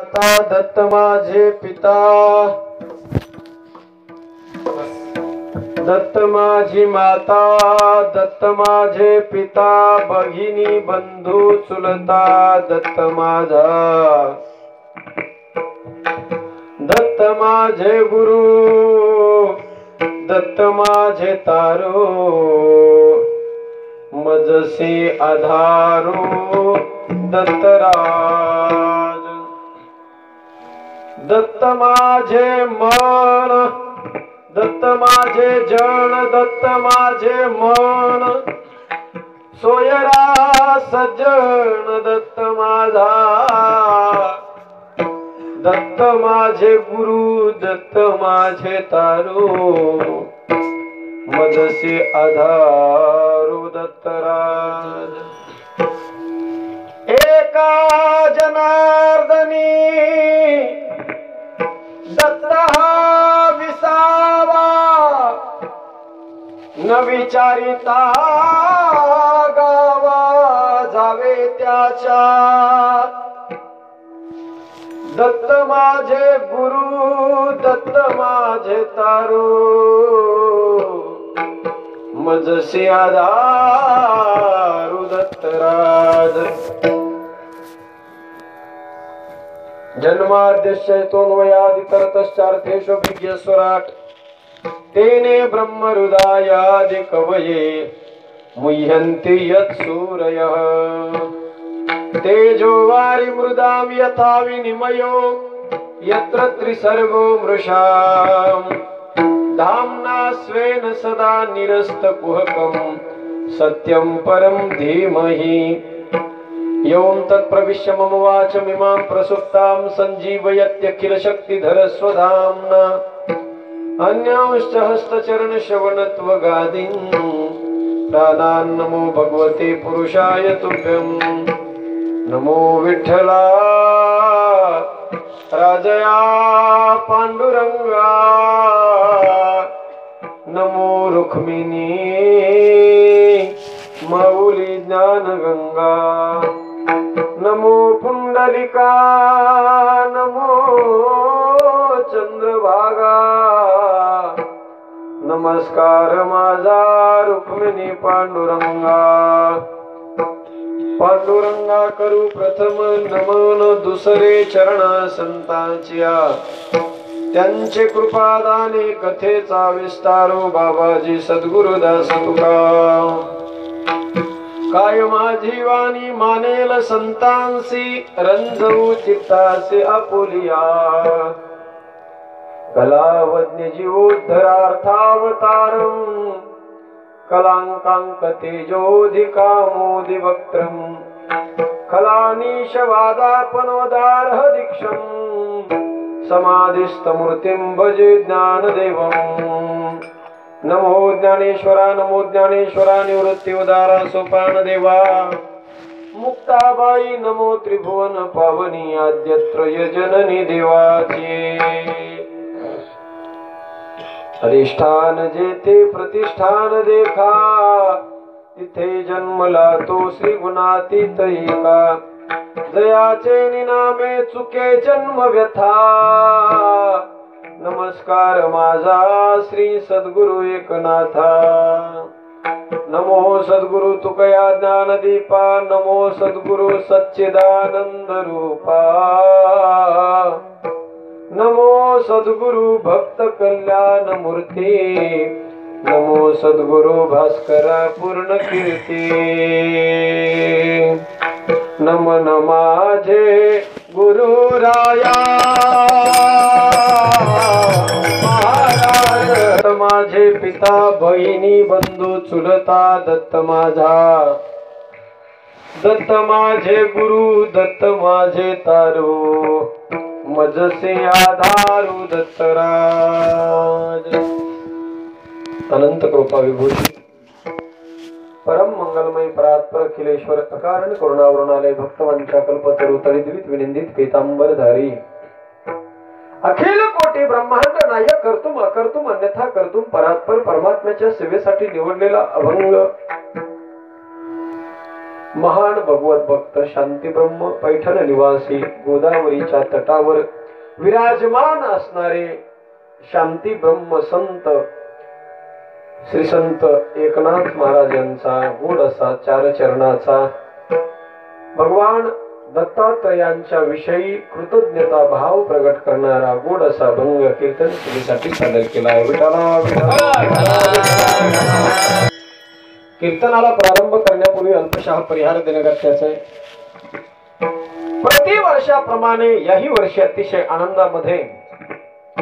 आता दत्त माझे पिता, दत्त माझी माता, दत्त माझे पिता, भगिनी बंधू चुलता दत्त माझा, दत्त माझे गुरु, दत्त माझे तारो, मजसे आधारो दत्तराज, दत्त माझे मन, दत्त माझे जन, दत्त माझे मन, सोयरा सज्जन दत्त माझा, दत्त माझे गुरु, दत्त माझे तारो, मदसे आधारो दत्तराज, एका जनार्दनी दत्त हा विसावा, न विचारिता गावा जावे त्याच्या, दत्त माझे गुरु, दत्त माझे तारो, मजसे आधारो दत्तराज, जन्माद्यश्चैतोन्वयादितरतश्चार्थेषु विज्ञस्वराट् तेने ब्रह्महृदायादि कवये मुह्यन्ति यत्सूरयः, तेजो वारिमृदां यथा विनिमयो यत्र त्रिसर्गो मृषाम्, धाम्ना स्वेन सदा निरस्तकुहकं सत्यं परं धीमहि, यों तत्प्रविश्य मम वाचमिमां प्रसुप्तां सञ्जीवयत्यखिलशक्तिधर स्वधाम्ना, अन्यांश्च हस्तचरणश्रवणत्वगादीन् प्राणान् नमो भगवते पुरुषाय तुभ्यं, नमो विठ्ठला राजया पांडुरंगा, नमो रुक्मिणी माऊली ज्ञानगंगा, नमो पुंडलिका, नमो चंद्रभागा, नमस्कार माझा रुक्मिणी पांडुरंगा, पांडुरंगा करू प्रथम नमन दुसरे चरणा संतांच्या, त्यांचे कृपादाने कथेचा विस्तारो बाबाजी सद्गुरुदास तुका, काय माझी वाणी मानेल संतांसी, रंजवू चित्तासे आपुलिया, कलावज्ञ जीवोद्धरार्थावतारं, कलांकांक तेजोधिकामोदिवक्त्रं, कलानीशवादापनोदारह दीक्षं, समाधिस्थमूर्तिं भजे ज्ञानदेवं, नमो ज्ञानेश्वरा, नमो ज्ञानेश्वरा, निवृत्ति उदारा सोपान देवा, मुक्ताबाई नमो त्रिभुवन पावनी, आद्यत्रय जननी देवाचे, अधिष्ठान जेथे प्रतिष्ठान देखा, तिथे जन्मला तो श्री गुणातीत एका, जयाचे निनामे चुके जन्म व्यथा, नमस्कार माझा श्री सद्गुरु एकनाथा, नमो सद्गुरु तुकया ज्ञानदीपा, नमो सद्गुरु सच्चिदानंद रूपा, नमो सद्गुरु भक्त कल्याण मूर्ती, नमो सद्गुरु भास्करा पूर्ण कीर्ती, नमन माझे गुरु राया महाराज, माझे पिता बहिणी बंधू चुलता दत्त माझा, दत्त माझे गुरु, दत्त माझे तारो, मजसे आधारो दत्तराज, अनंत कृपा विभूती परम मंगलमय परात्पर अखिलेश्वर अकारण करुणावरुणालय भक्तवंचा कल्पतरु तळिद्वित विनिंदित पीतांबरधारी, अखिल कोटी ब्रह्मांड नायक कर्तुम अकर्तुम अन्यथा कर्तुम परात्पर परमात्म्याच्या सेवेसाठी निवडलेला अभंग महान भगवत भक्त शांती ब्रह्म पैठण निवासी गोदावरीच्या तटावर विराजमान असणारे शांती ब्रह्म संत श्री संत एकनाथ महाराज यांचा गोड असा चार चरणाचा भगवान दत्तात्रयांच्या विषयी कृतज्ञता भाव प्रकट करणारा गोड असा भंग कीर्तन सभेसाठी सादर केला आहे. कीर्तनाला प्रारंभ करण्यापूर्वी अल्पशः परिहार देणे गरजेचे आहे. प्रतिवर्षाप्रमाणे याही वर्षी अतिशय आनंदामध्ये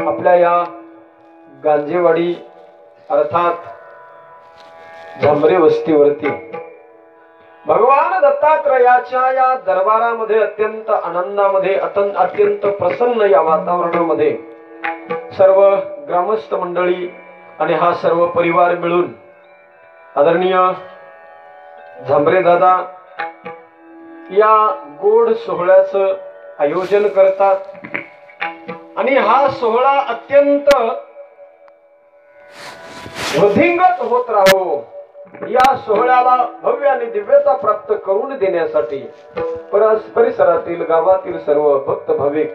आपल्या या गांजेवाडी अर्थात झांबरे वस्तीवरती भगवान दत्तात्रयाच्या या दरबारामध्ये अत्यंत आनंदामध्ये अत्यंत प्रसन्न या वातावरणामध्ये सर्व ग्रामस्थ मंडळी आणि हा सर्व परिवार मिळून आदरणीय झांबरे दादा या गोड सोहळ्याचं आयोजन करतात आणि हा सोहळा अत्यंत वृद्धिंगत होत राहो या सोहळ्याला भव्य आणि दिव्यता प्राप्त करून देण्यासाठी परिसरातील गावातील सर्व भक्त भाविक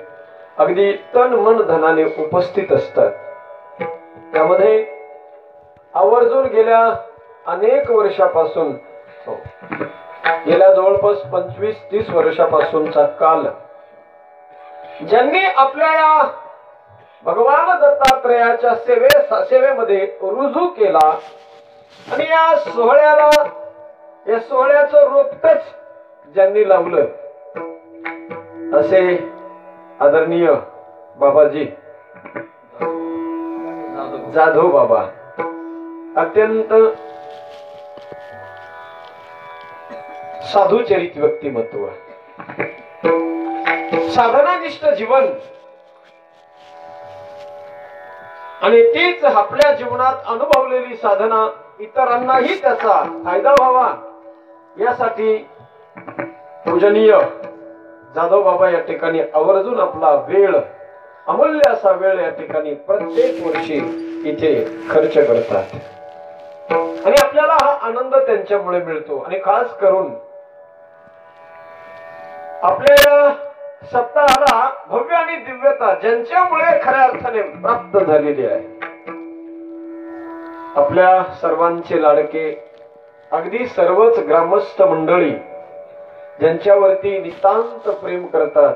अगदी तन मन धनाने उपस्थित असतात. त्यामध्ये आवर्जून गेल्या अनेक वर्षापासून गेल्या जवळपास 25-30 वर्षापासूनचा काल ज्यांनी आपल्या या भगवान दत्तात्रयाच्या सेवेमध्ये रुजू केला आणि या सोहळ्याचं रोपटच ज्यांनी लावलं असे आदरणीय बाबाजी जाधव बाबा अत्यंत साधुचरित व्यक्तिमत्व साधनानिष्ठ जीवन आणि तीच आपल्या जीवनात अनुभवलेली साधना इतरांनाही त्याचा फायदा व्हावा यासाठी पूजनीय जाधव बाबा या ठिकाणी आवर्जून आपला वेळ अमूल्य असा वेळ या ठिकाणी प्रत्येक वर्षी इथे खर्च करतात आणि आपल्याला हा आनंद त्यांच्यामुळे मिळतो. आणि खास करून आपल्या सप्ताहाला भव्य आणि दिव्यता ज्यांच्यामुळे खऱ्या अर्थाने प्राप्त झालेली आहे आपल्या सर्वांचे लाडके अगदी सर्वच ग्रामस्थ मंडळी ज्यांच्यावरती नितांत प्रेम करतात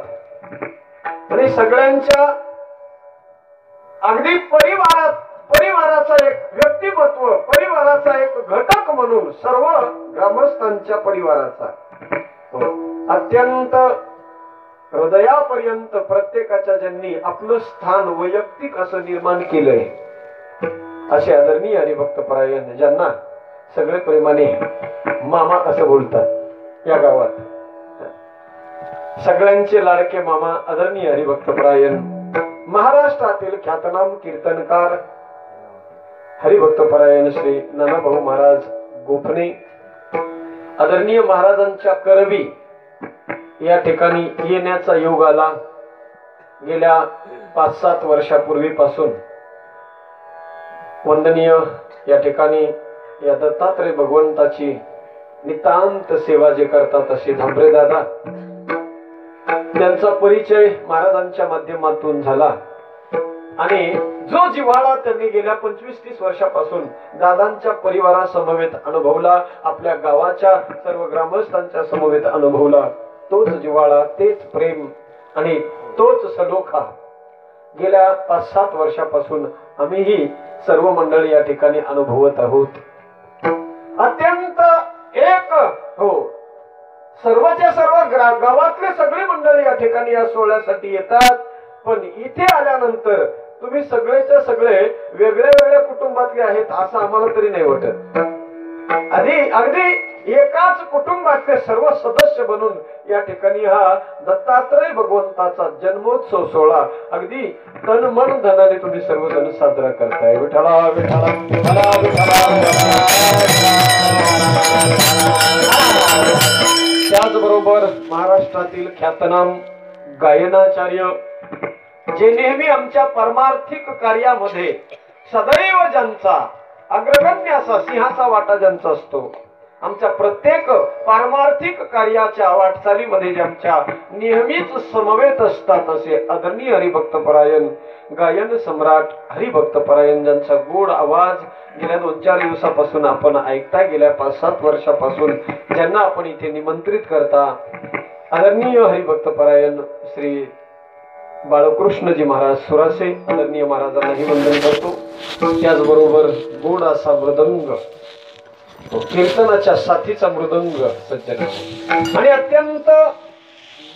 आणि सगळ्यांच्या अगदी परिवाराचा एक व्यक्तिमत्व परिवाराचा एक घटक म्हणून सर्व ग्रामस्थांच्या परिवाराचा अत्यंत हृदयापर्यंत प्रत्येकाच्या ज्यांनी आपलं स्थान वैयक्तिक असं निर्माण केलंय असे आदरणीय आणि भक्तपरायण ज्यांना सगळे प्रेमाने मामा असं बोलतात या गावात सगळ्यांचे लाडके मामा आदरणीय हरिभक्तपरायण महाराष्ट्रातील ख्यातनाम कीर्तनकार हरिभक्तपरायण श्री नानाभाऊ महाराज गोपने आदरणीय महाराजांच्या करवी या ठिकाणी येण्याचा योग आला. गेल्या 5-7 वर्षापूर्वीपासून वंदनीय या ठिकाणी या दत्तात्रय भगवंताची नितांत सेवा जे करतात असे झांबरे दादा त्यांचा परिचय महाराजांच्या माध्यमातून झाला आणि जो जिव्हाळा त्यांनी गेल्या 25-30 वर्षापासून दादांच्या परिवारासमवेत अनुभवला आपल्या गावाच्या सर्व ग्रामस्थांच्या समवेत अनुभवला तोच जिव्हाळा तेच प्रेम आणि तोच सलोखा गेल्या 5-7 वर्षापासून आम्हीही सर्व मंडळी या ठिकाणी अनुभवत आहोत. अत्यंत एक सर्वच्या सर्व गावातले सगळे मंडळी या ठिकाणी या सोहळ्यासाठी येतात. पण इथे आल्यानंतर तुम्ही सगळेच्या सगळे वेगळ्या वेगळ्या कुटुंबातले आहेत असं आम्हाला तरी नाही वाटत. अगदी एकाच कुटुंबातले सर्व सदस्य बनून या ठिकाणी हा दत्तात्रय भगवंताचा जन्मोत्सव सोहळा अगदी तन मन धनाने तुम्ही सर्वजण साजरा करताय. विठ्ठला विठ्ठला विठ्ठला विठ्ठला. त्याचबरोबर महाराष्ट्रातील ख्यातनाम गायनाचार्य जे नेहमी आमच्या परमार्थिक कार्यामध्ये सदैव ज्यांचा अग्रगण्य असा सिंहाचा वाटा ज्यांचा असतो आमच्या प्रत्येक पारमार्थिक कार्याच्या वाटचालीमध्ये ज्यांच्या नेहमीच समवेत असतात असे आदरणीय हरिभक्तपरायण गायन सम्राट हरिभक्तपरायण, ज्यांचा गोड आवाज गेल्या 2-4 दिवसापासून आपण ऐकता, गेल्या 5-7 वर्षापासून ज्यांना आपण इथे निमंत्रित करता, आदरणीय हरिभक्तपरायण श्री बाळकृष्णजी महाराज सुरासे, आदरणीय महाराजांनाही वंदन करतो. त्याचबरोबर गोड असा मृदंग, कीर्तनाच्या साथीचा मृदंग सज्जन आणि अत्यंत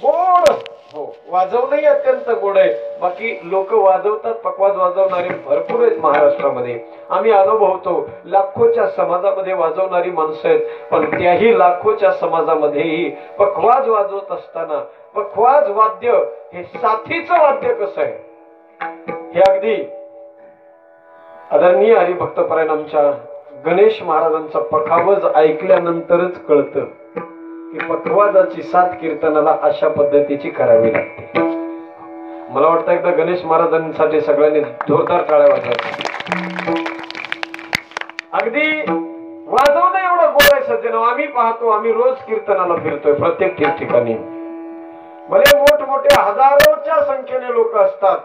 गोड, हो वाजवणंही अत्यंत गोड आहे. बाकी लोक वाजवतात, पकवाज वाजवणारे भरपूर आहेत महाराष्ट्रामध्ये. आम्ही अनुभवतो लाखोच्या समाजामध्ये वाजवणारी माणसं आहेत, पण त्याही लाखोच्या समाजामध्येही पकवाज वाजवत असताना पखवाज वाद्य हे साथीचं वाद्य कसं आहे हे अगदी आदरणीय हरिभक्तपरायण आमच्या गणेश महाराजांचा पखावज ऐकल्यानंतरच कळतं की पखवाजाची साथ कीर्तनाला अशा पद्धतीची करावी लागते. मला वाटतं एकदा गणेश महाराजांसाठी सगळ्यांनी जोरदार टाळ्या वाजवायच्या. अगदी वाजवणं एवढं गोड आहे सज्जन. आम्ही पाहतो, आम्ही रोज कीर्तनाला फिरतोय प्रत्येक ठिकठिकाणी. भले मोठमोठ्या हजारोच्या संख्येने लोक असतात,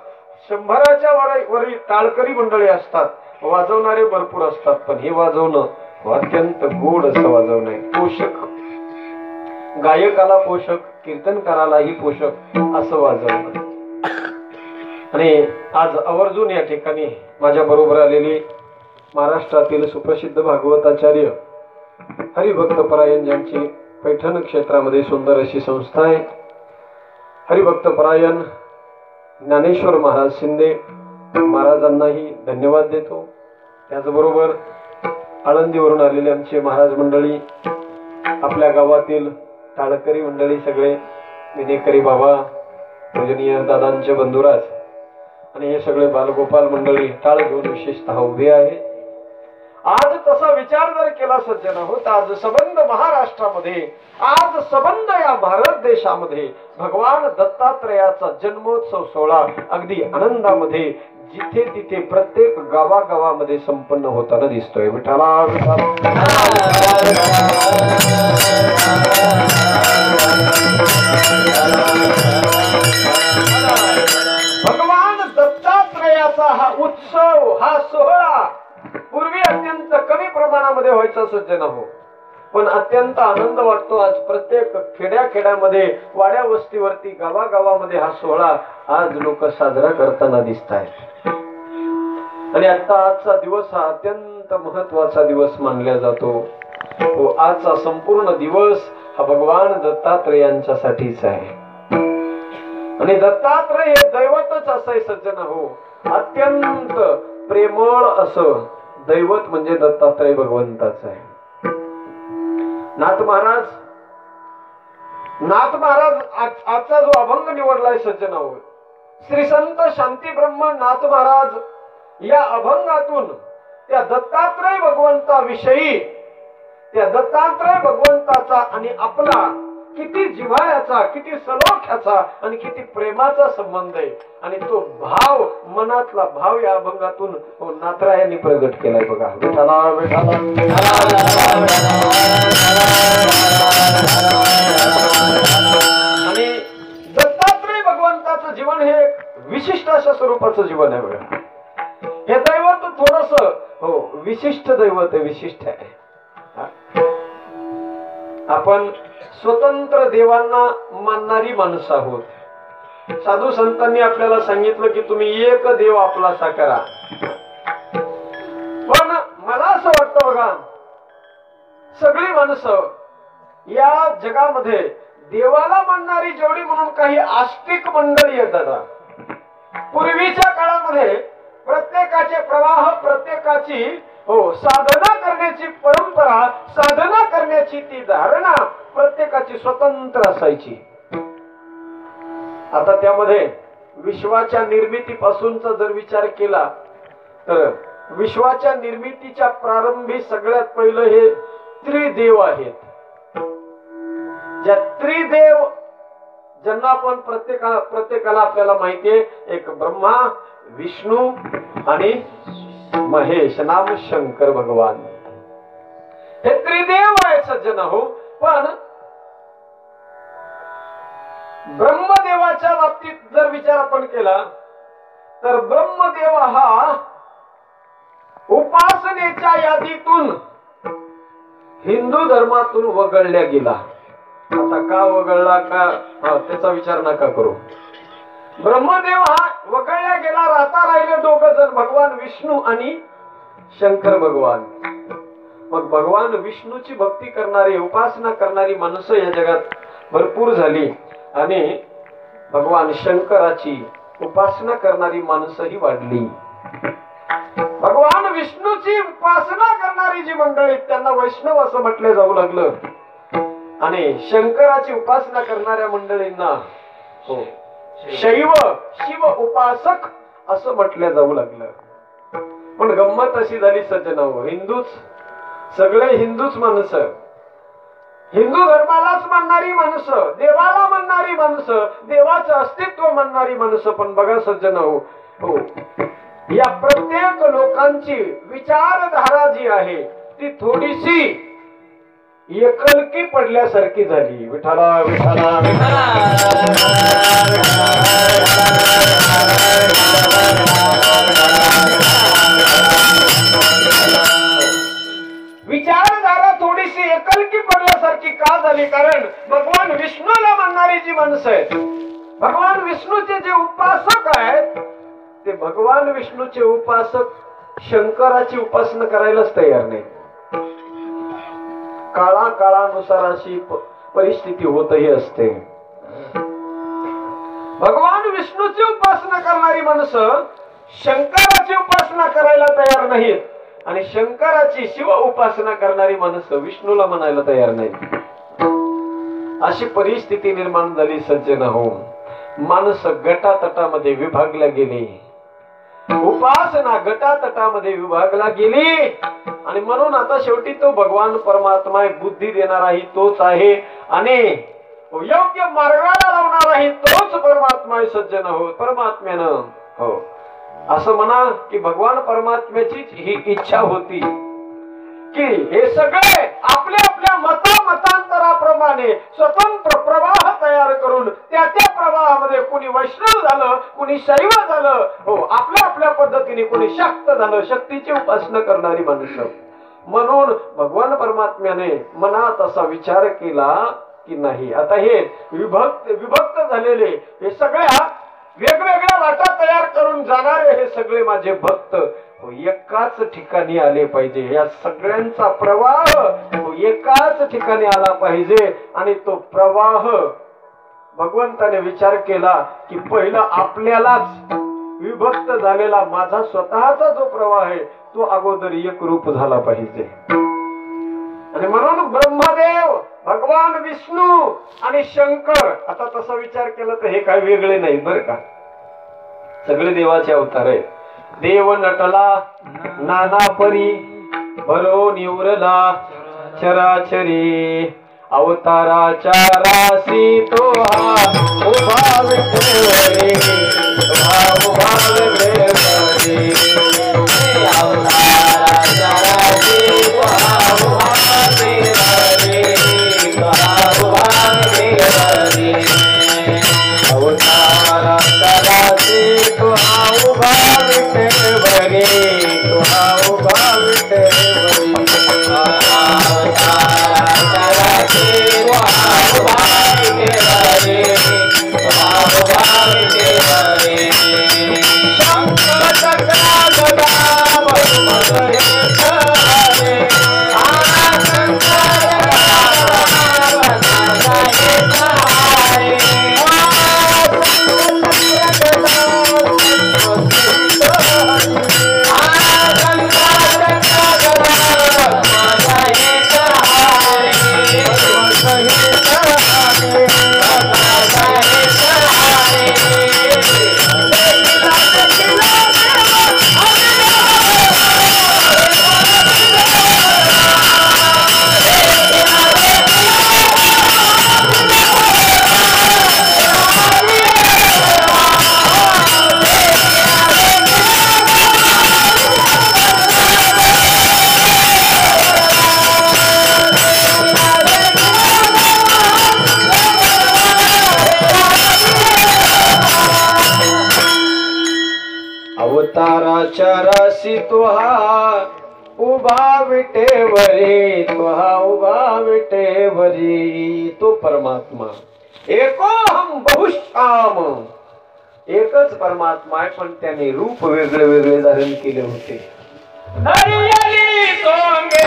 100च्या वरील टाळकरी मंडळी असतात, वाजवणारे भरपूर असतात, पण हे वाजवणं अत्यंत गोड असं वाजवणं आहे. पोषक, गायकाला पोषक, कीर्तनकारालाही पोषक असं वाजवणं. आणि आज आवर्जून या ठिकाणी माझ्या बरोबर आलेली महाराष्ट्रातील सुप्रसिद्ध भागवताचार्य हरिभक्तपरायण, ज्यांची पैठण क्षेत्रामध्ये सुंदर अशी संस्था आहे, हरिभक्तपरायण ज्ञानेश्वर महाराज शिंदे महाराजांनाही धन्यवाद देतो. त्याचबरोबर आळंदीवरून आलेले आमचे महाराज मंडळी, आपल्या गावातील टाळकरी मंडळी, सगळे विनेकरी बाबा, पूजनीय दादांचे बंधुराज आणि हे सगळे बालगोपाल मंडळी टाळ घेऊन विशेषतः उभे आहे. आज तसा विचार जर केला सज्जन होत, आज संबंध महाराष्ट्रामध्ये, आज संबंध या भारत देशामध्ये भगवान दत्तात्रयाचा जन्मोत्सव सोहळा अगदी आनंदामध्ये जिथे तिथे प्रत्येक गावागावामध्ये संपन्न होताना दिसतोय. विठ्ठला भगवान दत्तात्रयाचा हा उत्सव, हा सोहळा पूर्वी अत्यंत कमी प्रमाणामध्ये व्हायचा सज्जन हो, पण अत्यंत आनंद वाटतो. आज प्रत्येक खेड्याखेड्यामध्ये, वाड्या वस्तीवरती, गावागावामध्ये हा सोहळा आज लोक साजरा करताना दिसत आहेत. आणि आता आजचा दिवस हा अत्यंत महत्वाचा दिवस मानला जातो. हो, आजचा संपूर्ण दिवस हा भगवान दत्तात्रयांच्यासाठीच आहे. आणि दत्तात्रय हे दैवतच असं आहे सज्जन हो, अत्यंत प्रेमळ असं दैवत म्हणजे दत्तात्रय भगवंताच आहे. नाथ महाराज आजचा जो अभंग निवडलाय सज्जन हो, श्री संत शांती ब्रह्म नाथ महाराज या अभंगातून त्या दत्तात्रय भगवंताविषयी, त्या दत्तात्रय भगवंताचा आणि आपला किती जिव्हाळ्याचा, किती सलोख्याचा आणि किती प्रेमाचा संबंध आहे, आणि तो भाव, मनातला भाव या अभंगातून नाथरायांनी प्रगट केलाय. बघा, विठ्ठला विठ्ठला आणि दत्तात्रय भगवंताचं जीवन हे विशिष्ट अशा स्वरूपाचं जीवन आहे. बघा, हे दैवत थोडस हो विशिष्ट दैवत आहे, विशिष्ट आहे. आपण स्वतंत्र देवांना मानणारी माणसं आहोत. साधू संतांनी आपल्याला सांगितलं की तुम्ही एक देव आपलासा करा, पण मला असं वाटतं बघा, सगळी माणसं या जगामध्ये देवाला मानणारी जेवढी म्हणून काही आस्तिक मंडळी येतात. पूर्वीच्या काळामध्ये प्रत्येकाचे प्रवाह, प्रत्येकाची हो साधना करण्याची परंपरा, साधना करण्याची ती धारणा प्रत्येकाची स्वतंत्र असायची. आता त्यामध्ये विश्वाच्या निर्मितीपासूनचा जर विचार केला तर विश्वाच्या निर्मितीच्या प्रारंभी सगळ्यात पहिलं हे त्रिदेव आहेत. ज्या त्रिदेव ज्यांना आपण प्रत्येकाला आपल्याला माहितीये, एक ब्रह्मा, विष्णू आणि महेश, नाम शंकर भगवान, हे त्रिदेव आहेत सज्जन हो. पण ब्रह्मदेवाच्या बाबतीत जर विचार आपण केला तर ब्रह्मदेव हा उपासनेच्या यादीतून हिंदू धर्मातून वगळल्या गेला. आता का वगळला का त्याचा विचार नका करू. ब्रह्मदेव हा वगळल्या गेला. राहता राहिले दोघ जण, भगवान विष्णू आणि शंकर भगवान. मग भगवान विष्णूची भक्ती करणारी उपासना करणारी माणसं या जगात भरपूर झाली आणि भगवान शंकराची उपासना करणारी माणसंही वाढली. भगवान विष्णूची उपासना करणारी जी मंडळी त्यांना वैष्णव असं म्हटलं जाऊ लागलं आणि शंकराची उपासना करणाऱ्या मंडळींना हो शैव शिव उपासक असं म्हटलं जाऊ लागलं. पण गंमत अशी झाली सज्जनांनो, हिंदूच सगळे हिंदूच माणसं, हिंदू धर्मालाच मानणारी माणसं, देवाला मानणारी माणसं, देवाचं अस्तित्व मानणारी माणसं. पण बघा सज्जनांनो, हो या प्रत्येक लोकांची विचारधारा जी आहे ती थोडीशी एकलकी पडल्यासारखी झाली. विठाला विठाला विचारधारा थोडीशी एकलकी पडल्यासारखी का झाली? कारण भगवान विष्णूला मानणारी जी माणसं आहेत, भगवान विष्णूचे जे उपासक आहेत, ते भगवान विष्णूचे उपासक शंकराची उपासना करायलाच तयार नाही. काळानुसार अशी परिस्थिती होतही असते. भगवान विष्णूची उपासना करणारी माणसं शंकराची उपासना करायला तयार नाहीत आणि शंकराची शिव उपासना करणारी माणसं विष्णूला म्हणायला तयार नाहीत. अशी परिस्थिती निर्माण झाली सज्जन हो. माणसं गटातटामध्ये विभागल्या गेली, उपासना गटातटामध्ये विभागला गेली आणि म्हणून आता शेवटी तो भगवान परमात्मा बुद्धी देणाराही तोच आहे आणि योग्य मार्गाला लावणाराही तोच परमात्मा आहे सज्जन हो. परमात्म्यानं हो असं म्हणा की भगवान परमात्म्याचीच ही इच्छा होती की हे सगळे आपल्या आपल्या मतांतराप्रमाणे स्वतंत्र प्रवाह तयार करून त्या प्रवाहामध्ये कुणी वैष्णव झालं, कुणी शैव झालं, हो आपल्या आपल्या पद्धतीने कुणी शक्त झालं, शक्तीची उपासना करणारी माणसं. म्हणून भगवान परमात्म्याने मनात असा विचार केला की नाही आता हे विभक्त झालेले हे सगळ्या वेगवेगळ्या वाटा तयार करून जाणारे हे सगळे माझे भक्त एकाच ठिकाणी आले पाहिजे. या सगळ्यांचा प्रवाह एकाच ठिकाणी आला पाहिजे आणि तो प्रवाह भगवंताने विचार केला की पहिला आपल्यालाच विभक्त झालेला माझा स्वतःचा जो प्रवाह आहे तो अगोदर एक रूप झाला पाहिजे. आणि म्हणून ब्रह्मदेव, भगवान विष्णू आणि शंकर, आता तसा विचार केला तर हे काय वेगळे नाही बरं का, सगळे देवाचे अवतार आहेत. देव नटला नाना परी भरो निवरला चराचरी अवताराच्या राशी तो हा उभा विठ्ठल उभा विठ्ठल अवताराच्या राशी तो हा उभा विठ्ठल उभा विठ्ठल अवताराच्या राशी तो हा उभा विठ्ठल तो हा उभा विठ्ठल निराचारासी तुहा उभा विटेवरी, तुहा उभा विटेवरी. तो परमात्मा एको हम बहुश्याम, एकच परमात्मा आहे, पण त्याने रूप वेगळे वेगळे धारण केले होते. हरियली सोंगे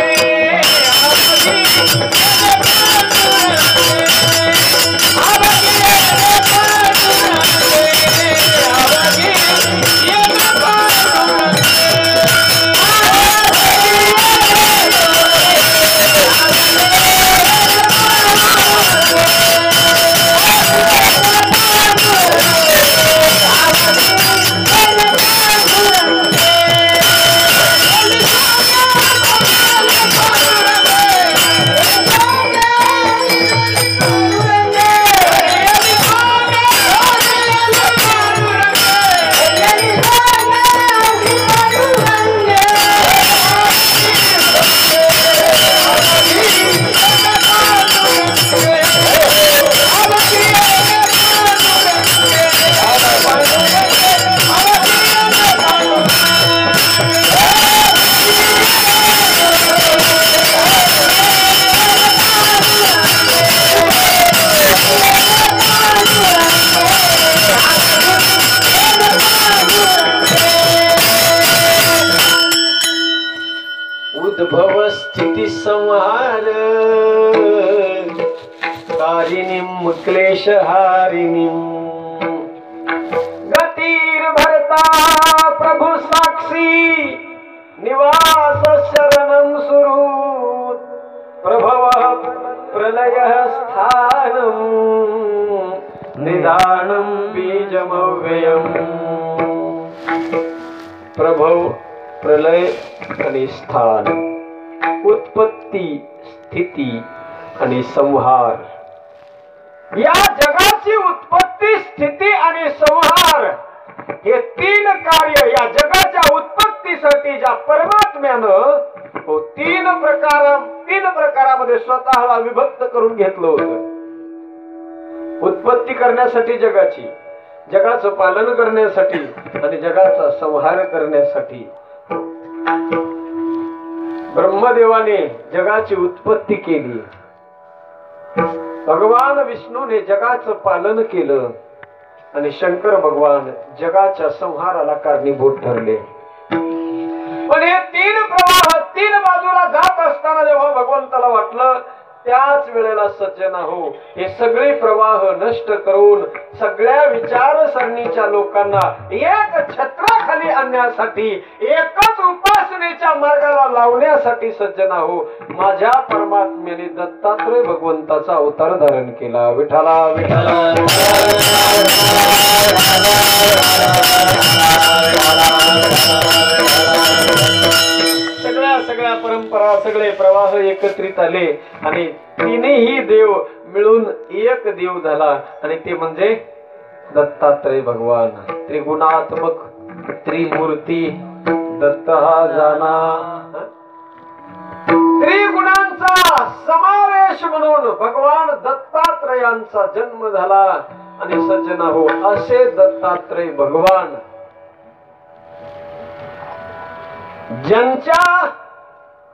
उद्भव स्थिती संहार कारिणीं क्लेशहारिणीं गतीर भरता प्रभु साक्षी निवास शरणं सुहृत् प्रभव प्रलय स्थानं निदानं बीजमव्ययम्. प्रभव प्रलय आणि स्थान, उत्पत्ती स्थिती आणि संहार. या जगाची उत्पत्ती स्थिती आणि संहार हे तीन कार्य या जगाच्या उत्पत्तीसाठी ज्या परमात्म्यानं तीन प्रकारामध्ये स्वतःला विभक्त करून घेतलं होतं. उत्पत्ती करण्यासाठी जगाची, जगाचं पालन करण्यासाठी आणि जगाचा संहार करण्यासाठी. ब्रह्मदेवाने जगाची उत्पत्ती केली, भगवान विष्णूने जगाचं पालन केलं आणि शंकर भगवान जगाच्या संहाराला कारणीभूत ठरले. पण हे तीन प्रवाह तीन बाजूला जात असताना जेव्हा भगवंताला वाटलं त्याच वेळेला सज्जन हो हे सगळे प्रवाह नष्ट करून सगळ्या विचारसरणीच्या लोकांना एक छत्राखाली आणण्यासाठी, एकच उपासनेच्या मार्गाला लावण्यासाठी सज्जन हो माझ्या परमात्म्याने दत्तात्रय भगवंताचा अवतार धारण केला. विठ्ठला विठ्ठला सगळ्या परंपरा सगळे प्रवाह एकत्रित आले आणि तिन्ही देव मिळून एक देव झाला आणि ते म्हणजे दत्तात्रय भगवान. त्रिगुणात्मक त्रिमूर्ती दत्त हा जाना. त्रिगुणांचा समावेश म्हणून भगवान दत्तात्रयांचा जन्म झाला आणि सज्जन हो असे दत्तात्रय भगवान ज्यांच्या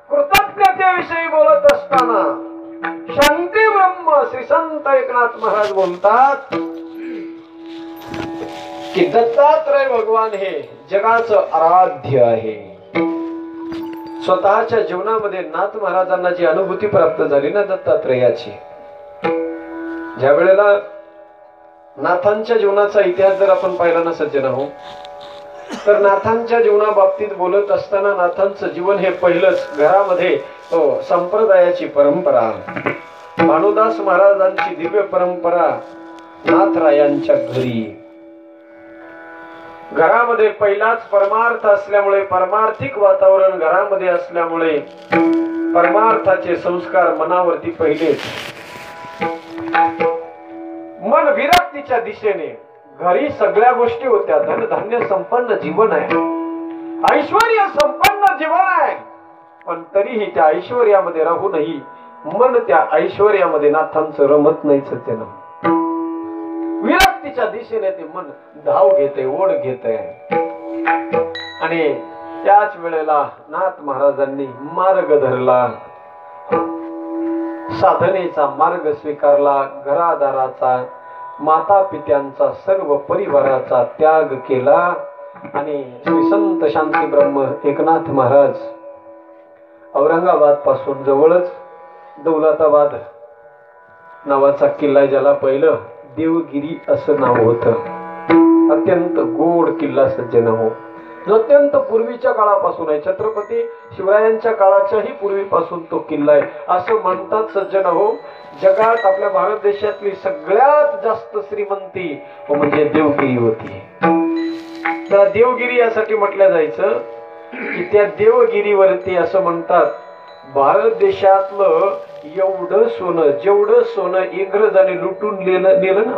कृतज्ञतेविषयी बोलत असताना शांती ब्रह्म श्री संत एकनाथ महाराज बोलतात की दत्तात्रय भगवान हे जगाचं आराध्य आहे. स्वतःच्या जीवनामध्ये नाथ महाराजांना जी अनुभूती प्राप्त झाली ना दत्तात्रयाची, ज्या वेळेला नाथांच्या जीवनाचा इतिहास जर आपण पाहिला ना सज्जन हो तर नाथांच्या जीवनाबाबतीत बोलत असताना नाथांचं जीवन हे पहिलंच घरामध्ये संप्रदायाची परंपरा, भानुदास महाराजांची दिव्य परंपरा नाथरायांच्या घरी, घरामध्ये पहिलाच परमार्थ असल्यामुळे परमार्थिक वातावरण घरामध्ये असल्यामुळे परमार्थाचे संस्कार मनावरती पहिलेच. मन विरक्तीच्या दिशेने, घरी सगळ्या गोष्टी होत्या, धनधान्य संपन्न जीवन आहे, ऐश्वर्य संपन्न जीवन आहे, पण तरीही त्या ऐश्वर्यामध्ये राहूनही मन त्या ऐश्वर्यामध्ये नाथांचं रमत नाही. सत्य ना विरक्तीच्या दिशेने ते मन धाव घेते, ओढ घेते आणि त्याच वेळेला नाथ महाराजांनी मार्ग धरला, साधनेचा मार्ग स्वीकारला, घरादाराचा, माता पित्यांचा, सर्व परिवाराचा त्याग केला आणि श्री संत शांती ब्रह्म एकनाथ महाराज औरंगाबाद पासून जवळच दौलताबाद नावाचा किल्ला, ज्याला पहिलं देवगिरी असं नाव होतं, अत्यंत गोड किल्ला सज्जन हो, जो अत्यंत पूर्वीच्या काळापासून आहे, छत्रपती शिवरायांच्या काळाच्याही पूर्वीपासून तो किल्ला आहे असं म्हणतात सज्जन हो. जगात आपल्या भारत देशातली सगळ्यात जास्त श्रीमंती म्हणजे देवगिरी होती. त्याला देवगिरी यासाठी म्हटलं जायचं की त्या देवगिरीवरती असं म्हणतात, भारत देशातलं एवढं सोनं, जेवढं सोनं इंग्रजांनी लुटून नेलं ना,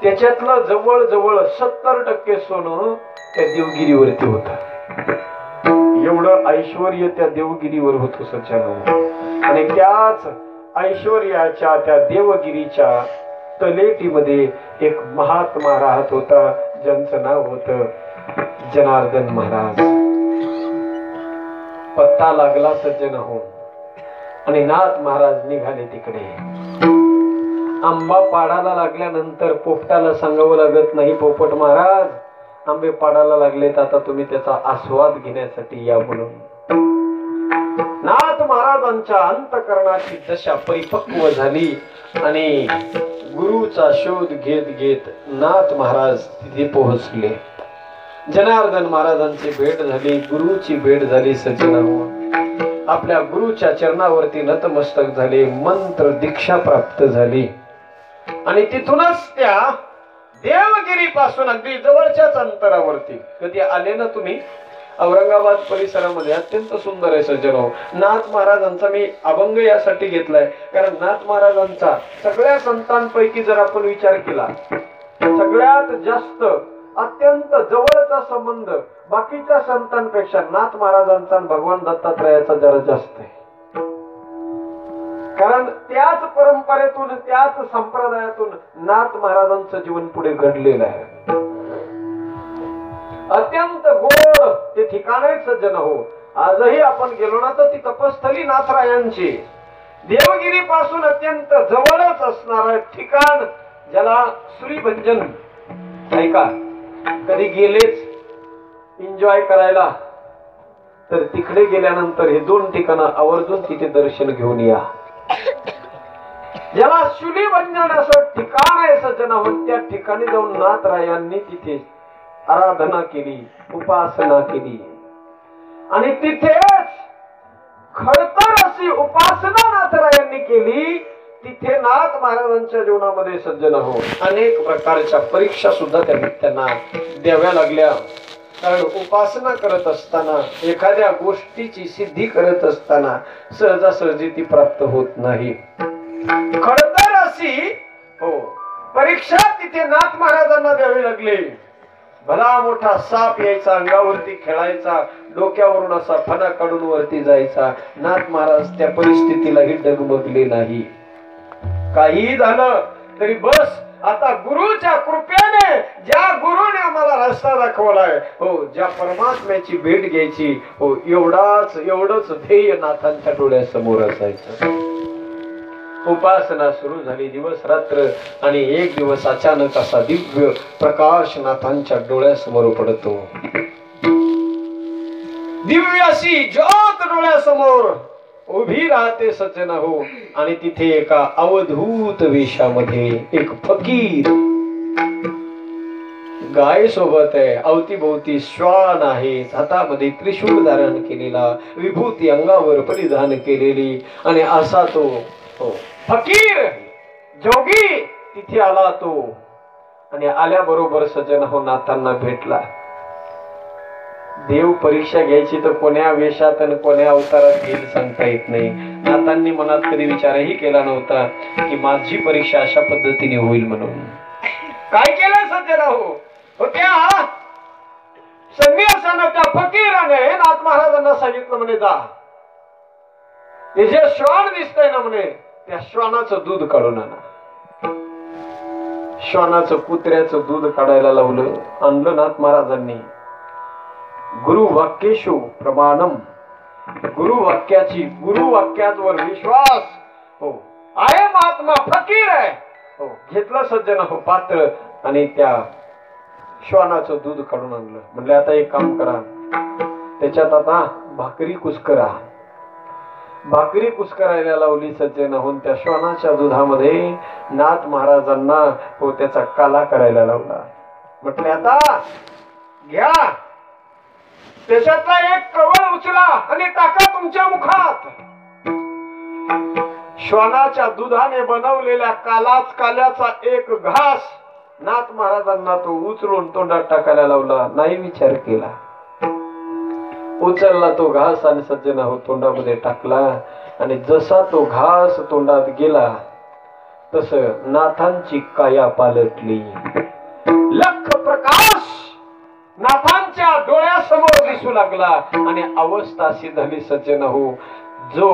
त्याच्यातलं जवळजवळ 70% सोनं त्या देवगिरीवरती होतं. एवढं ऐश्वर्य त्या देवगिरीवर होतं सज्जन. आणि त्याच ऐश्वर्याच्या त्या देवगिरीच्या तलेटीमध्ये एक महात्मा राहत होता, ज्यांचं नाव होतं जनार्दन महाराज. पत्ता लागला सज्जन हो आणि नाथ महाराज निघाले तिकडे. आंबा पाडाला लागल्यानंतर पोपटाला सांगावं लागत नाही, पोपट महाराज आंबे पाडाला लागलेत, आता तुम्ही त्याचा आस्वाद घेण्यासाठी या म्हणून. नाथ महाराजांच्या अंतकरणाची दशा परिपक्व झाली आणि गुरुचा शोध घेत घेत नाथ महाराज तिथे पोहोचले. जनार्दन महाराजांची भेट झाली, गुरुची भेट झाली सज्जनांनो. आपल्या गुरुच्या चरणावरती नतमस्तक झाले, मंत्र दीक्षा प्राप्त झाली आणि तिथूनच त्या देवगिरी पासून अगदी जवळच्याच अंतरावरती, कधी आले ना तुम्ही औरंगाबाद परिसरामध्ये, अत्यंत सुंदर आहे सज्जनो. नाथ महाराजांचा मी अभंग यासाठी घेतलाय कारण नाथ महाराजांचा सगळ्या संतांपैकी जर आपण विचार केला, सगळ्यात जास्त अत्यंत जवळचा संबंध बाकीच्या संतांपेक्षा नाथ महाराजांचा आणि भगवान दत्तात्रयाचा जरा जास्त आहे. कारण त्याच परंपरेतून, त्याच संप्रदायातून नाथ महाराजांचं जीवन पुढे घडलेलं आहे. अत्यंत गोड ते ठिकाण आहे सज्जन हो. आजही आपण गेलो ना तर ती तपस्थली नाथरायांची देवगिरी पासून अत्यंत जवळच असणार ठिकाण, ज्याला श्रीभंजन. ऐका, कधी गेलेच एन्जॉय करायला तर तिकडे गेल्यानंतर हे 2 ठिकाणं आवर्जून तिथे दर्शन घेऊन या. ज्याला श्रीभंजन असं ठिकाण आहे सज्जन हो, त्या ठिकाणी जाऊन नाथरायांनी तिथे आराधना केली, उपासना केली आणि तिथेच खडतर अशी उपासना नाथरायांनी केली. तिथे नाथ महाराजांच्या जीवनामध्ये सज्जन हो अनेक प्रकारच्या परीक्षा सुद्धा त्यांना द्याव्या लागल्या. कारण उपासना करत असताना, एखाद्या गोष्टीची सिद्धी करत असताना सहजासहजी ती प्राप्त होत नाही. खडतर अशी हो परीक्षा तिथे नाथ महाराजांना द्यावी लागली. भला मोठा साप यायचा, अंगावरती खेळायचा, डोक्यावरून असा फणा काढून वरती जायचा. नाथ महाराज त्या परिस्थितीलाही डगमगले नाही. काही झालं तरी बस, आता गुरुच्या कृपेने, ज्या गुरुने आम्हाला रस्ता दाखवलाय हो, ज्या परमात्म्याची भेट घ्यायची हो, एवढंच ध्येय नाथांच्या डोळ्यासमोर असायचं. उपासना सुरू झाली दिवस रात्र आणि एक दिवस अचानक असा दिव्य प्रकाश नाथांच्या डोळ्यासमोर पडतो. दिव्य अशी ज्योत डोळ्यासमोर उभी राहते सज्जन हो. आणि तिथे एका अवधूत वेशामध्ये एक फकीर, गाय सोबत आहे, अवतीभोवती श्वान आहे, हातामध्ये त्रिशूळ धारण केलेला, विभूती अंगावर परिधान केलेली आणि असा तो हो फकीर जोगी तिथे आला तो. आणि आल्याबरोबर सज्जन हो नाथांना भेटला. देव परीक्षा घ्यायची तर कोण्या वेशात आणि कोण्या अवतारात घेईल सांगता येत नाही. नाथांनी मनात कधी विचारही केला नव्हता की माझी परीक्षा अशा पद्धतीने होईल म्हणून. काय केलं सज्जन हो, त्या संन्यासानं, त्या फकीराने नाथ महाराजांना सांगितलं म्हणे, जा हे जे श्वान दिसतंय ना म्हणे, त्या श्वानाचं दूध काढून आणा. श्वानाचं, कुत्र्याचं दूध काढायला लावलं, आणलं नाथ महाराजांनी. गुरुवाक्येषु प्रमाणम, गुरुवाक्याची, गुरुवाक्यावर विश्वास हो आहे. महात्मा फकीर आहे हो. घेतलं सज्जन हो पात्र आणि त्या श्वानाचं दूध काढून आणलं. म्हणले आता एक काम करा, त्याच्यात आता भाकरी कुस्करा. भाकरी कुस्करायला लावली सज्जन होऊन त्या श्वानाच्या दुधामध्ये नाथ महाराजांना हो त्याचा काला करायला लावला. म्हटले आता घ्या, त्याच्यातला एक कवळ उचला आणि टाका तुमच्या मुखात. श्वानाच्या दुधाने बनवलेल्या काल्याचा एक घास नाथ महाराजांना तो उचलून तोंडात टाकायला लावला. नाही विचार केला, उचलला तो घास आणि सज्जन हो तोंडामध्ये टाकला. आणि जसा तो घास तोंडात गेला तस नाथांची काया पालटली. लख प्रकाश नाथांच्या डोळ्यासमोर दिसू लागला आणि अवस्था अशी झाली सज्जन हो, जो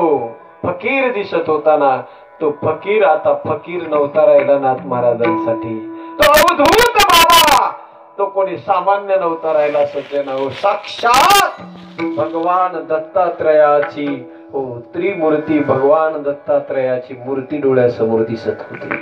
फकीर दिसत होता ना तो फकीर आता फकीर नव्हता राहिला नाथ महाराजांसाठी. तो अवधूत बाबा, तो कोणी सामान्य नव्हता राहिला सज्जन हो. साक्षात भगवान दत्तात्रयाची हो त्रिमूर्ती, भगवान दत्तात्रयाची मूर्ती डोळ्यासमोर दिसत होती.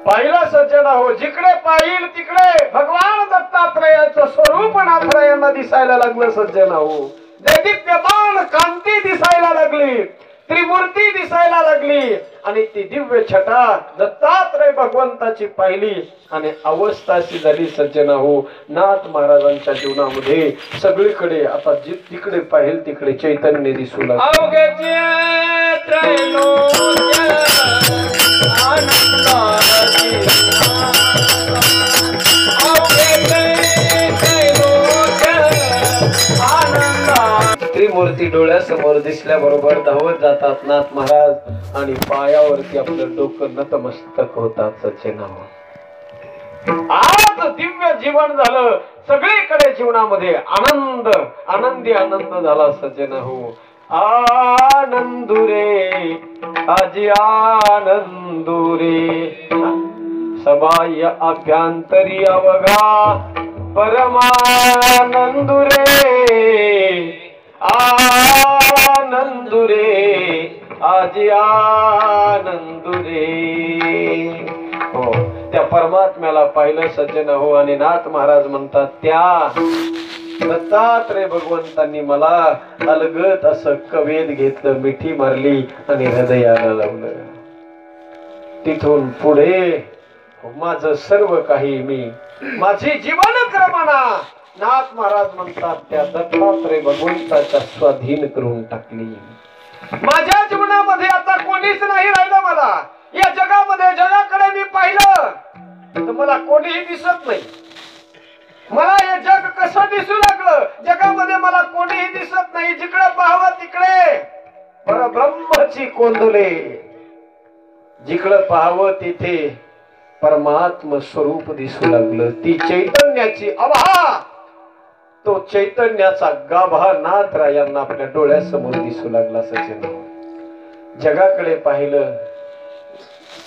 पाहिला सज्जन हो, जिकडे पाहिल तिकडे भगवान दत्तात्रयाचं स्वरूप नाथरायांना दिसायला लागलं सज्जन हो. दैदिप्यमान कांती दिसायला लागली, त्रिमूर्ती दिसायला लागली आणि ती दिव्य छटा दत्तात्रय भगवंताची पाहिली आणि अवस्था अशी झाली सज्जन हो. नाथ महाराजांच्या जीवनामध्ये सगळीकडे आता तिकडे पाहिल तिकडे चैतन्य दिसू लागले. त्रिमूर्ती डोळ्यासमोर दिसल्याबरोबर धावत जातात नाथ महाराज आणि पायावरती आपलं डोकं नतमस्तक होतात सज्जन हो. आज दिव्य जीवन झालं, सगळीकडे जीवनामध्ये आनंद, आनंदी आनंद झाला सज्जन हो. आनंदुरे आजी आनंदुरे, सबाह्य अभ्यंतरी अवघा परमानंदुरे. आनंदुरे आजी आनंदुरे हो. त्या परमात्म्याला पाहिलं सज्जन हो. आणि नाथ महाराज म्हणतात त्या दत्तात्रय भगवंतांनी मला अलगत असं कवेद घेतलं, मिठी मारली आणि हृदयाला लावलं. तिथून पुढे माझं सर्व काही मी, माझी जीवन क्रमणा नाथ महाराज म्हणतात त्या दत्तात्रय भगवंताच्या स्वाधीन करून टाकली. माझ्या जीवनामध्ये आता कोणीच नाही राहिलं. मला या जगामध्ये जगाकडे मी पाहिलं तर मला कोणीही दिसत नाही. मला हे जग कसं दिसू लागलं, जगामध्ये मला कोणीही दिसत नाही. जिकडे पाहावं तिकडे परब्रह्माची कोंदले, जिकडे पाहावं तिथे परमात्म स्वरूप दिसू लागलं. ती चैतन्याची आभा, तो चैतन्याचा गाभा नाथरायांना आपल्या डोळ्यासमोर दिसू लागला सचिन. जगाकडे पाहिलं,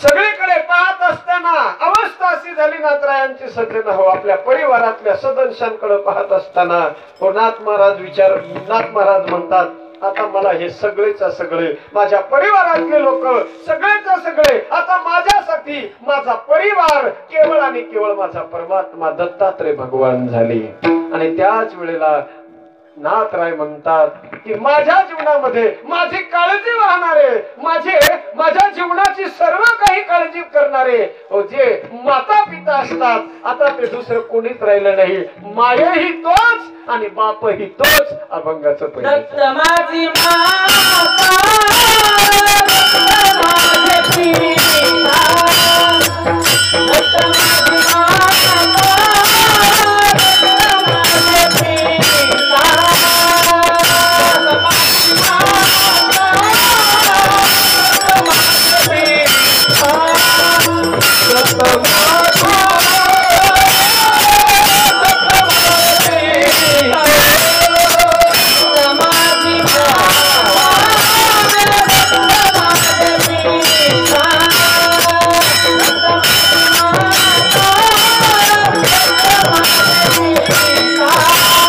सगळीकडे पाहत असताना अवस्था अशी झाली नाथरायांची सज्जन हो. आपल्या परिवारातल्या सदस्यांकडे पाहत असताना नाथ महाराज म्हणतात आता मला हे सगळेच्या सगळे माझ्या परिवारातले लोक सगळेच्या सगळे आता माझ्यासाठी, माझा परिवार केवळ आणि केवळ माझा परमात्मा दत्तात्रय भगवान झाले. आणि त्याच वेळेला नाथराय म्हणतात की माझ्या जीवनामध्ये माझी काळजी वाहणारे, माझ्या जीवनाची सर्व काही काळजी करणारे जे माता पिता असतात, आता ते दुसरं कोणीच राहिलं नाही. मायेही तोच आणि बापही तोच. अभंगाचं पहिलं Ah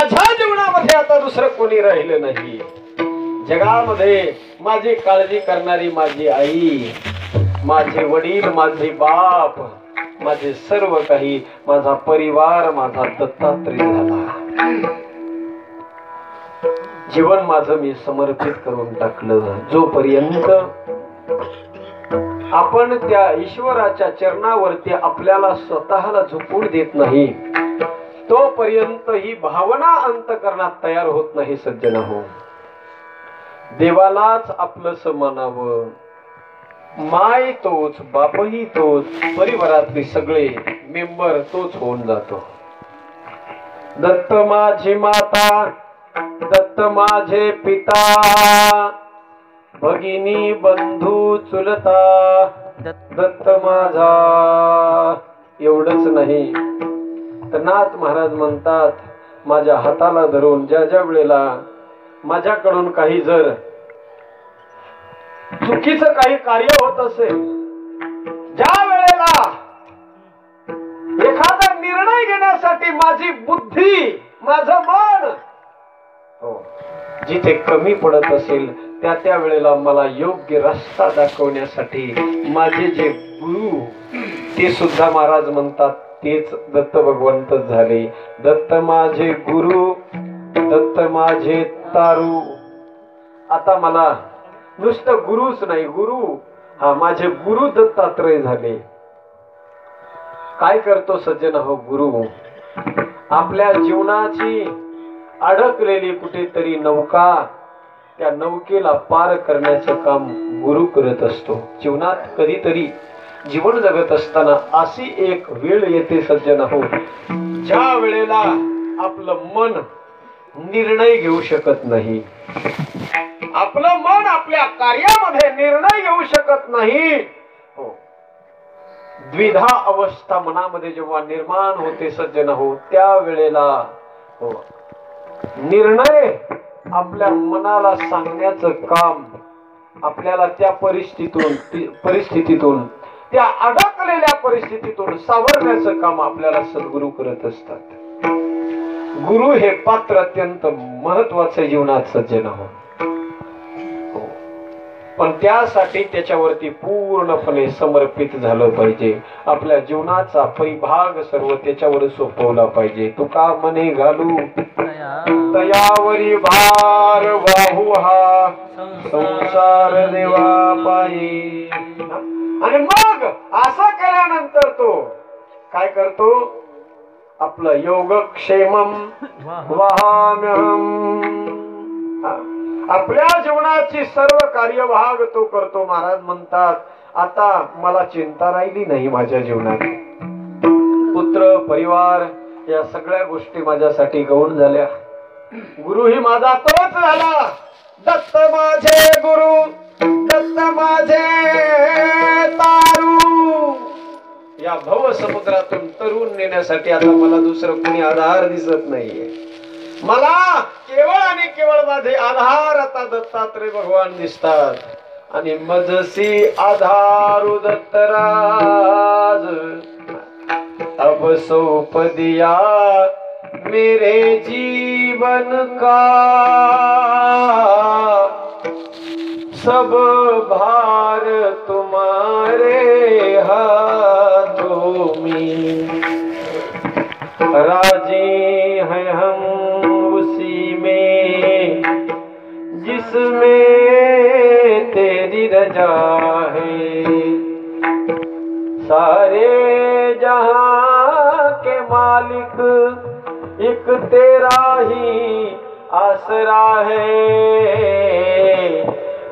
माझ्या जीवनामध्ये आता दुसरं कोणी राहिलं नाही. जगामध्ये माझी काळजी करणारी माझी आई, माझे वडील, माझे बाप, माझे सर्व काही, माझा परिवार, माझा दत्तात्रय झाला. जीवन माझं मी समर्पित करून टाकलं. जोपर्यंत आपण त्या ईश्वराच्या चरणावरती आपल्याला स्वतःला झुकून देत नाही, तोपर्यंत ही भावना अंतकरणात तयार होत नाही. सज्जन हो, देवालाच आपलंस म्हणावं. माय तोच, बापही तोच, परिवारातले सगळे मेंबर तोच होऊन जातो. दत्त माझी माता, दत्त माझे पिता, भगिनी बंधू चुलता, दत्त माझा. एवढंच नाही तर नाथ महाराज म्हणतात, माझ्या हाताला धरून ज्या ज्या वेळेला माझ्याकडून काही जर चुकीचं काही कार्य होत असेल, ज्या वेळेला एखादा निर्णय घेण्यासाठी माझी बुद्धी, माझं मन जिथे कमी पडत असेल, त्या त्या वेळेला मला योग्य रस्ता दाखवण्यासाठी माझे जे गुरु, ते सुद्धा महाराज म्हणतात तेच दत्त भगवंतच झाले. दत्त माझे गुरु, दत्त माझे तारू. आता मला नुसतं गुरुच नाही, गुरु हा माझे गुरु दत्तात्रय झाले. काय करतो सज्जन हो गुरु? आपल्या जीवनाची अडकलेली कुठेतरी नौका, त्या नौकेला पार करण्याचं काम गुरु करत असतो. जीवनात कधीतरी जीवन जगत असताना अशी एक वेळ येते सज्जन हो, ज्या वेळेला आपलं मन निर्णय घेऊ शकत नाही, आपलं मन आपल्या कार्यामध्ये निर्णय घेऊ शकत नाही. हो, द्विधा अवस्था मनामध्ये जेव्हा निर्माण होते सज्जन हो, त्या वेळेला हो, निर्णय आपल्या मनाला सांगण्याचं काम आपल्याला त्या परिस्थितीतून त्या अडकलेल्या परिस्थितीतून सावरण्याचं काम आपल्याला सद्गुरू करत असतात. गुरु हे पात्र अत्यंत महत्वाचं जीवनात सज्जन हो, पण त्यासाठी त्याच्यावरती पूर्णपणे समर्पित झालं पाहिजे. आपल्या जीवनाचा परिभाग सर्व त्याच्यावर सोपवला पाहिजे. तुका मने घालू तयावरी भार, वाहू हा संसार देवा पायी. आणि मग असं केल्यानंतर तो काय करतो? आपलं योगक्षेमम वहाम्यहम, आपल्या जीवनाची सर्व कार्यभाग तो करतो. महाराज म्हणतात, आता मला चिंता राहिली नाही माझ्या जीवनात. पुत्र, परिवार या सगळ्या गोष्टी माझ्यासाठी गौण झाल्या. गुरु ही माझा तोच झाला. दत्त माझे गुरु, दत्त माझे तारू. या भव समुद्रातून तरुण नेण्यासाठी आता मला दुसरं कोणी आधार दिसत नाहीये. मला केवळ आणि केवळ माझे आधार आता दत्तात्रय भगवान दिसतात. आणि मजसी आधारू दत्तराज, अब सौंप दिया मेरे जीवन का, सब भार तुम्हारे हाथों में, राजी हैं हम उसी में जिसमें तेरी रजा है। सारे जहां के मालिक एक तेरा ही आसरा है,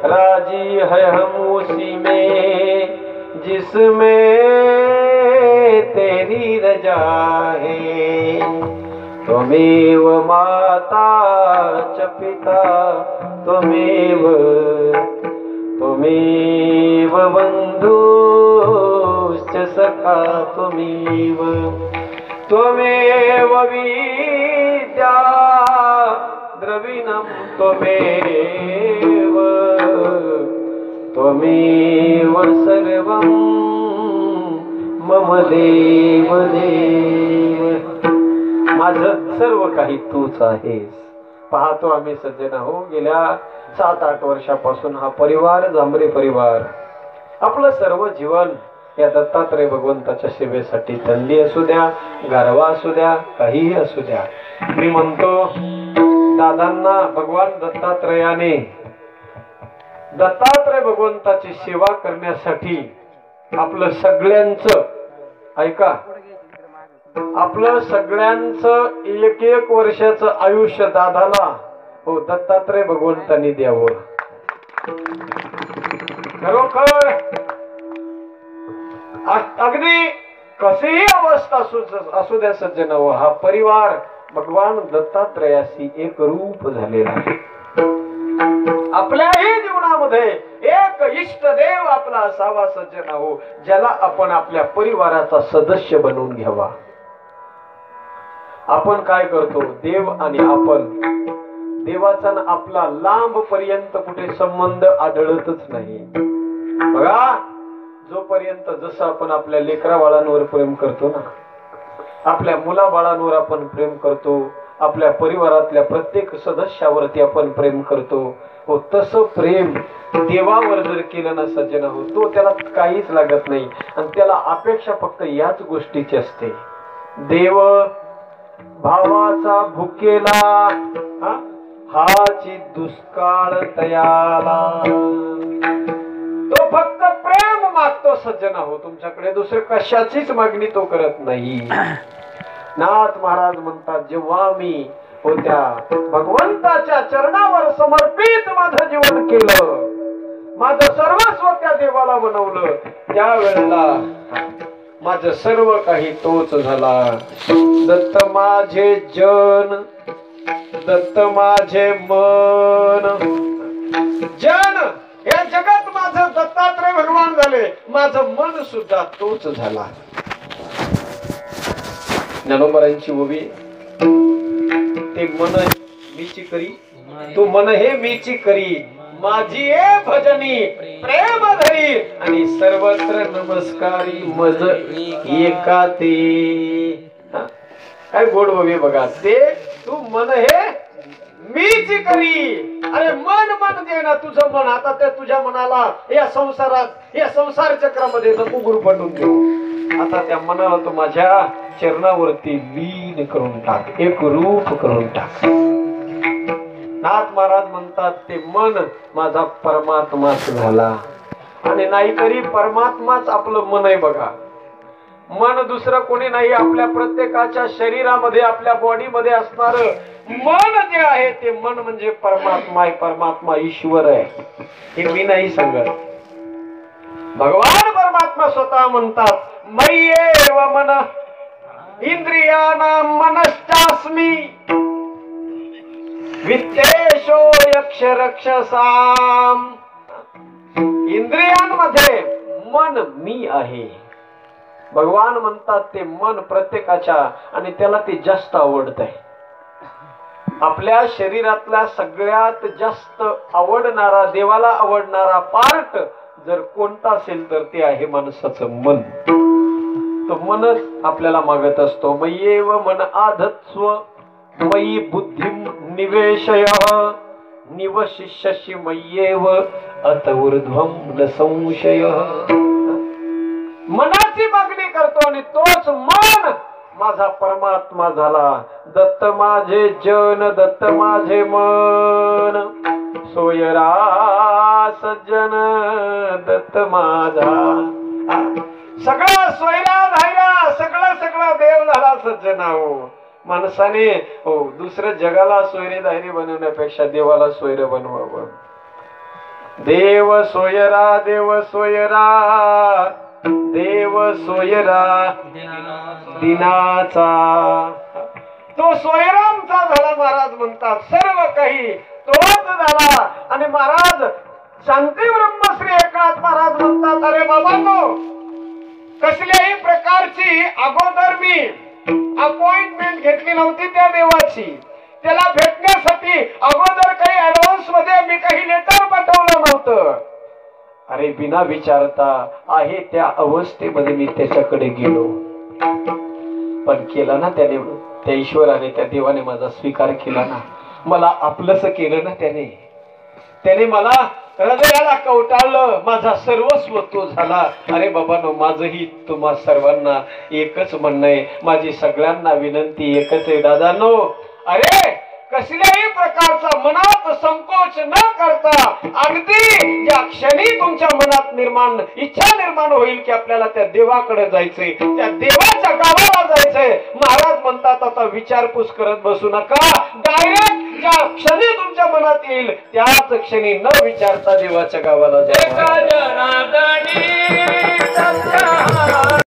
राजी है हम उसी में जिसमें तेरी रजा है। त्वमेव माता च पिता त्वमेव बन्धुश्च सखा त्वमेव, त्वमेव विद्या द्रविणं त्वमेव सर्वं मम देव देव। माझं सर्व काही तूच आहेस. पाहतो आम्ही सज्जन हो, गेल्या 7-8 वर्षापासून हा परिवार, जांभरे परिवार, आपलं सर्व जीवन या दत्तात्रय भगवंताच्या सेवेसाठी, थंडी असू द्या, गारवा असू द्या, काहीही असू द्या, मी म्हणतो दादांना भगवान दत्तात्रय भगवंताची सेवा करण्यासाठी आपलं सगळ्यांचं, ऐका, आपलं सगळ्यांचं 1-1 वर्षाचं आयुष्य दादाला हो दत्तात्रय भगवंतांनी द्यावं. खरोखर अगदी कशीही अवस्था असू द्या सज्जन, हा परिवार भगवान दत्तात्रयाशी एक रूप झालेला आहे. आपल्याही जीवनामध्ये एक इष्ट देव आपला असावा सज्जन हो, ज्याला आपण आपल्या परिवाराचा सदस्य बनवून घ्यावा. आपण काय करतो, देव आणि आपण, देवाचा आपला लांब पर्यंत कुठे संबंध आढळतच नाही. बघा, जोपर्यंत जसं आपण आपल्या लेकरा बाळांवर प्रेम करतो ना, आपल्या मुला बाळांवर आपण प्रेम करतो, आपल्या परिवारातल्या प्रत्येक सदस्यावरती आपण प्रेम करतो, हो तसं प्रेम देवावर जर केलं ना सज्जन हो, तो त्याला काहीच लागत नाही आणि त्याला अपेक्षा फक्त याच गोष्टीची असते. देव भावाचा भुकेला हाची दुष्काळ तयाला, तो फक्त प्रेम मागतो सज्जन हो, तुमच्याकडे दुसरे कशाचीच मागणी तो करत नाही. नाथ महाराज म्हणतात, जेव्हा मी होत्या भगवंताच्या चरणावर समर्पित माझं जीवन केलं, माझं सर्वस्व त्या देवाला बनवलं, त्यावेळेला माझं सर्व काही तोच झाला. दत्त माझे जन, दत्त माझे मन, जन या जगात माझं दत्तात्रय भगवान झाले, माझं मन सुद्धा तोच झाला. ज्ञानोबरांची ओवी, ते मन मीची करी, तू मन हे मीची करी, माझी ए भजनी प्रेम धरी, आणि सर्वत्र नमस्कारी मज एका ते. काय गोड ओवी बघा, ते तू मन हे मीची करी. अरे मन जे ना तुझं मन, आता त्या तुझ्या मनाला या संसारात, या संसार चक्रामध्ये नको गुरफटून देऊ. आता त्या मनाला तू माझ्या चरणावरती लीन करून टाक, एक रूप करून टाक. नाथ महाराज म्हणतात, ते मन माझा परमात्माच झाला. आणि नाहीतरी परमात्माच आपलं मन आहे. बघा, मन दुसरं कोणी नाही, आपल्या प्रत्येकाच्या शरीरामध्ये, आपल्या बॉडी मध्ये असणार मन जे आहे ते मन म्हणजे परमात्मा आहे, परमात्मा ईश्वर आहे. हे मी नाही सांगत, भगवान परमात्मा स्वतः म्हणतात, मय्येव मन इंद्रियाणां मनश्चास्मि वित्तेषो यक्ष रक्षसाम. इंद्रियांमध्ये मन मी आहे. भगवान म्हणतात, ते मन प्रत्येकाच्या, आणि त्याला ते जास्त आवडत आहे. आपल्या शरीरातला सगळ्यात जास्त आवडणारा, देवाला आवडणारा पार्ट जर कोणता असेल तर ते आहे माणसाचं मन. तो मनच आपल्याला मागत असतो. मय्येव मन आधत्स्व मयी बुद्धिं निवेशय निवशिष्यसि मय्येव अत ऊर्ध्वं न संशय. मनाची मागणी करतो आणि तोच मन माझा परमात्मा झाला. दत्त माझे जन, दत्त माझे मन, सोयरा सज्जन दत्त माझा. सगळा सोयरा धायरा, सगळा देव झाला सज्जना हो. माणसाने हो दुसरं जगाला सोयरे धायरे बनवण्यापेक्षा देवाला सोयर बनवावं. देव सोयरा, देव सोयरा, देव सोयरा दिनाचा. तो सोयरामचा झाला. महाराज म्हणतात, सर्व काही तोच झाला. आणि महाराज शांती ब्रह्मश्री एकनाथ महाराज म्हणतात, अरे बाबांनो, कसल्याही प्रकारची अगोदर मी अपॉइंटमेंट घेतली नव्हती त्या देवाची. त्याला भेटण्यासाठी अगोदर काही ऍडव्हान्स मध्ये मी काही लेटर पाठवलं नव्हतं. अरे बिना विचारता आहे त्या अवस्थेमध्ये मी त्याच्याकडे गेलो. पण केला ना त्याने त्या ईश्वराने, त्या देवाने माझा स्वीकार केला ना, मला आपलंस केलं ना त्याने मला हृदयाला कवटाळलं, माझा सर्वस्व तो झाला. अरे बाबांनो, माझंही तुम्हा सर्वांना एकच म्हणणं आहे, माझी सगळ्यांना विनंती एकच आहे दादांनो, अरे कसल्याही प्रकारचा मनात संकोच न करता अगदी ज्या क्षणी तुमच्या मनात इच्छा निर्माण होईल की आपल्याला त्या देवाकडे जायचंय, त्या देवाच्या गावाला जायचंय, महाराज म्हणतात आता विचारपूस करत बसू नका, डायरेक्ट ज्या क्षणी तुमच्या मनात येईल त्याच क्षणी न विचारता देवाच्या गावाला जायचं.